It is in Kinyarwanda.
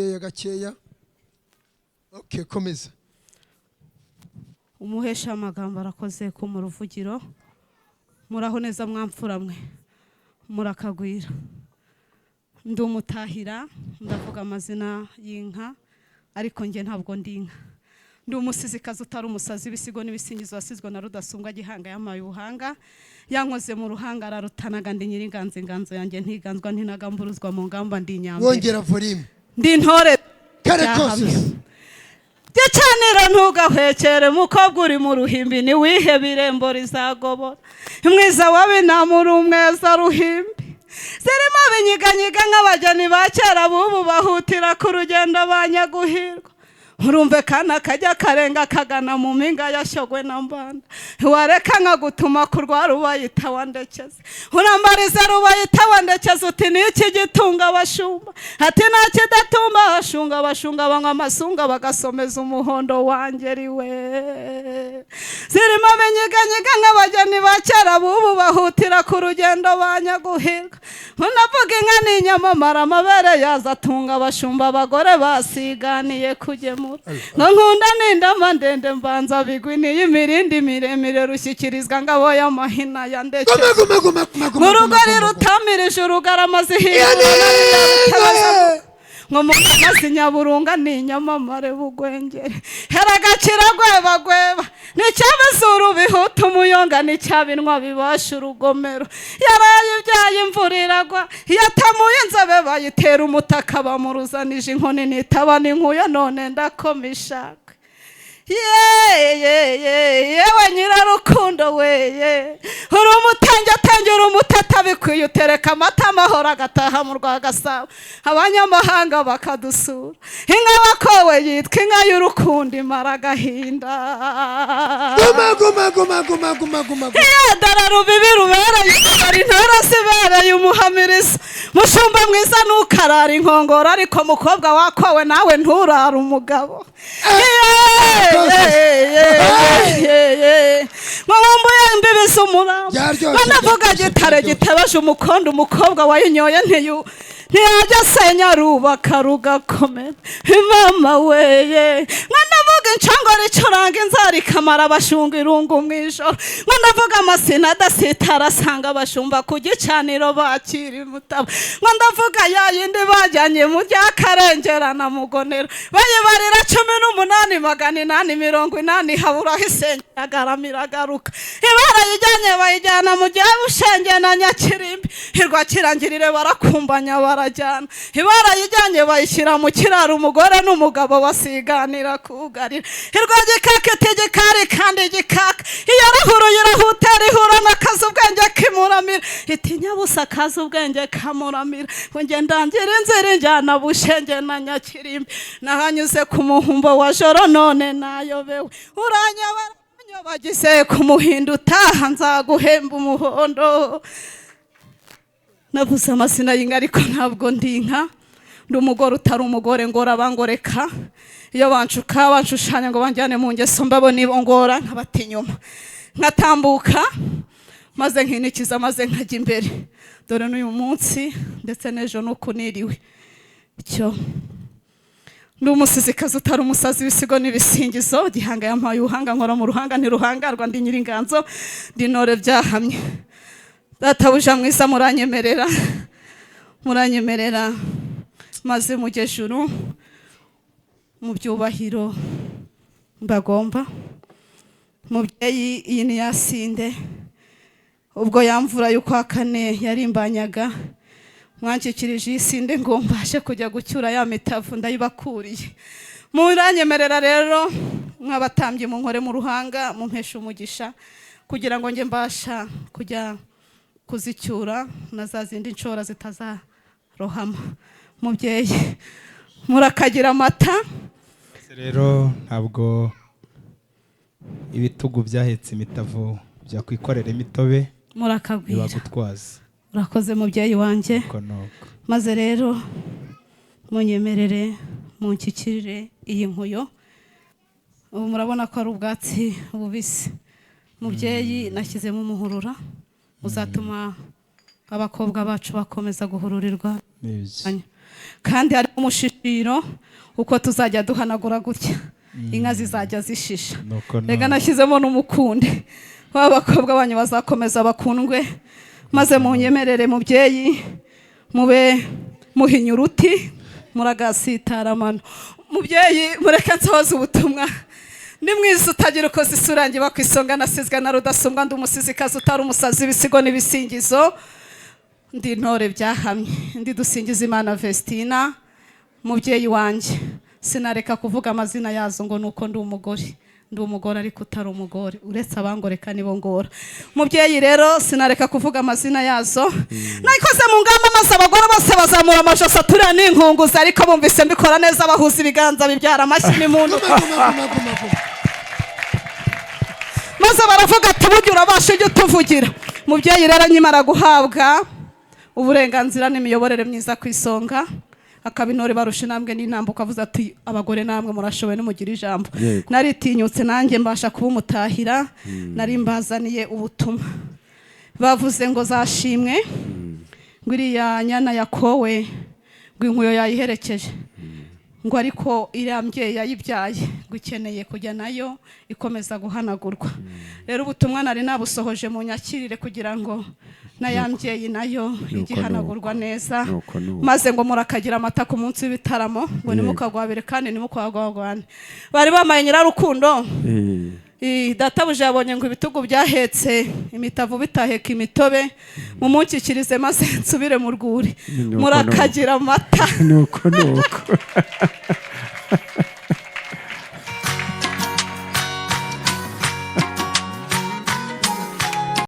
gakeya. Okay, komeza. Umuhesha amagambo arakoze ku mu ruvugiro. Muraho neza mwamfura mwe. Murakagwira. Ndi umutahira, ndavuga amazina y'inka, ariko nge ntabwo ndi inka. Ndi umusizikazi utari umusazi w'ibisigo n'ibisingizo wasizwe na Rudasumbwa Gihanga yamaye ubuhanga. Yankoze mu ruhanga ararutanaga ndi nyiringanze inganzo yanjye ntiganzwa ntinagamburuzwa mu ngamba ndi nyambere. Wongera volume. Ndi ntore kare kose. Gicanira ntugahwekere mukobwa uri mu ruhimbi ni wihe birembo rizagobora. Mwiza wabinamuri umweza ruhimbi. Zirimo binyiganyiga nk'abageni ba kera bubu bahutira ku rugendo banyaguhirwa. Urumve kana kajya karenga kagana mu mpinga yashogwe na mbanda. Wareka nkagutuma kurwara ubayita wandekeze. Urambariza rubayita wandekeze uti niki gitunga abashumba. Ati nta kidatumba abashunga banywa amasunga bagasomeza umuhondo wangeriwe. Zirimo binyiganyiga nk'abageni ba kera bubu bahutira ku rugendo banyaguhirwa. Unavuga inka n'inyamamara amabere yaza atunga abashumba abagore basiganiye kugemura. Nkunda n'indama ndende mbanza bigwi n'iyimirindi miremire rushyikirizwa ngabo y'amahina ya ndetse. Mu rugari rutamirije urugarama zihindura Ngomukamazi Nyaburunga n'inyamamare bugwengere. Heragakira gweba n'icyabazuru bihuta umuyonga n'icyabinwa bibasha urugomero. Yaraye ibyaye imvura iragwa yatamuye inzobe bayitera umutaka bamuruzanije inkoni nitaba n'inkuya none ndakomishaka. Yewe nyirarukundo weye uri umutangira umutata bikwiye utereka amata amahoro agataha mu Rwagasabo abanyamahanga bakadusura. Inka wakowe yitwa inka y'urukundo imara agahinda. Guma. Dara rubibi rubereye bari ntara sibereye umuhamiriza. Mushumba mwiza nukarara inkongora ariko mukobwa wakowe nawe nturara umugabo. Mwumbuye imbibi z'umuramba. Banavuga gitare gitebeje umukondo umukobwa wayinyoye ntiyajya asenya rubaka rugakomera. Mama weye mwanavuga incangora icuranga inzara ikamara abashunga irungu mw'ijoro. Mwanavuga amasina adasitara asanga abashumba ku gicaniro bakira imutaba. Mwanavuga yayindi bajyanye mu ry'akarengerana mugonero bayibarira 18,880 haburaho isengeragaramira agaruka. Ibara yijyanye bayijyana mu gihe bushenge na Nyakirimbi hirwa kirangirire barakumbanya barajyana. Ibara yijyanye bayishyira mu kiraro umugore n'umugabo basiganira kugarira. Hirwa gikaka tegekari kandi gikaka iyo rahuru yirahutera ihura n'akazi ubwenge kimuramira. Itinya busa kazi ubwenge kamuramira. Ngo ndangira inzira njyana bushenge na Nyakirimbi nahanyuze ku muhumbo wa joro none nayobewe. Uranyabara bagize kumuhinda utaha nzaguhemba umuhondo. Navuze amasina y'inka ariko ntabwo ndi inka. Ndi umugore utari umugore ngora bangoreka. Iyo bancuka banshushanya ngo banjyane mu ngeso mbabona ibongora nkabatinyuma. Nkatambuka maze nkinikiza maze nkajya imbere. Dore n'uyu munsi ndetse n'ejo nuko niriwe. Cyo ndi umusizikazi utari umusazi w'ibisigo n'ibisingizo. Gihanga yampaye ubuhanga nkora mu ruhanga ntiruhangarwa ndi nyiringanzo ndi ntore byahamye. Databuja mwiza muranyemerera maze mugejuru mu byubahiro mbagomba. Mubyeyi iyi ni yasinde ubwo yamvura y'ukwa kane yarimbanyaga. Mwankikirije isinde ngo mbashe kujya gucyura ya mitavu ndayibakuriye. Muranyemerera rero nk'abatambye mu nkore mu ruhanga mumpesha umugisha kugira ngo nge mbasha kujya kuzicyura na za zindi nshora zitazarohama. Mubyeyi murakagira amata. Rero ntabwo ibitugu byahetse imitavu byakwikorera imitobe murakagwira bagutwaza. Urakoze mubyeyi wanjye. Maze rero munyemerere munkikirire iyi nkuyo. Ubu murabona ko ari ubwatsi bubisi. Mubyeyi nashyizemo umuhurura uzatuma abakobwa bacu bakomeza guhururirwa. kandi harimo umushishiro uko tuzajya duhanagura gutya inka zizajya zishisha. Rega nashyizemo n'umukunde w'abakobwa banyu bazakomeza bakundwe, maze munyemerere mubyeyi mube muhinya uruti muragasitara mano. Mubyeyi mureke nsohoze ubutumwa. Ni mwiza utagira uko zisurange bakwisonga, nasizwe na rudasumbwa, ndi umusizikazi utari umusazi, ibisigo n'ibisingizo, ndi intore byahamye, ndi dusingiza Imana Vestina. Mubyeyi wanjye sinareka kuvuga amazina yazo ngo nuko ndi umugore ariko utari umugore, uretse abangoreka nibo ngora. Mubyeyi rero sinareka kuvuga amazina yazo, nayikoze mu ngamba maze abagore bose bazamura amajosi aturira n'inkunguzi, ariko bumvise mbikora neza bahuza ibiganza bibyara amashyi n'impundu, maze baravuga ati burya urabasha ujya utuvugira. Mubyeyi rero nyimara guhabwa uburenganzira n'imiyoborere myiza ku isonga, akaba intore barusha intambwe n'intambuko, avuze ati abagore namwe murashoboye nimugira ijambo. Naritinyutse nanjye mbasha kuba umutahira, nari mbazaniye ubutumwa. Bavuze ngo zashimwe, ngo iriya nyana yakowe, ngo inkuyo yayiherekeje, ngo ariko iriya mbyeyi yayibyaye ngo ikeneye kujya nayo ikomeza guhanagurwa. Rero ubutumwa nari nabusohoje mu nyakirire kugira ngo na ya mbyeyi nayo igihanagurwa neza, maze ngo murakagira amata ku munsi w'ibitaramo, ngo nimukagwabire kandi nimukagwagwane. Bari bamaye Nyirarukundo, databuja yabonye ngo ibitugu byahetse imitavu bitaheka imitobe, mumunshyikirize maze nsubire mu rwuri, murakagira amata. nuko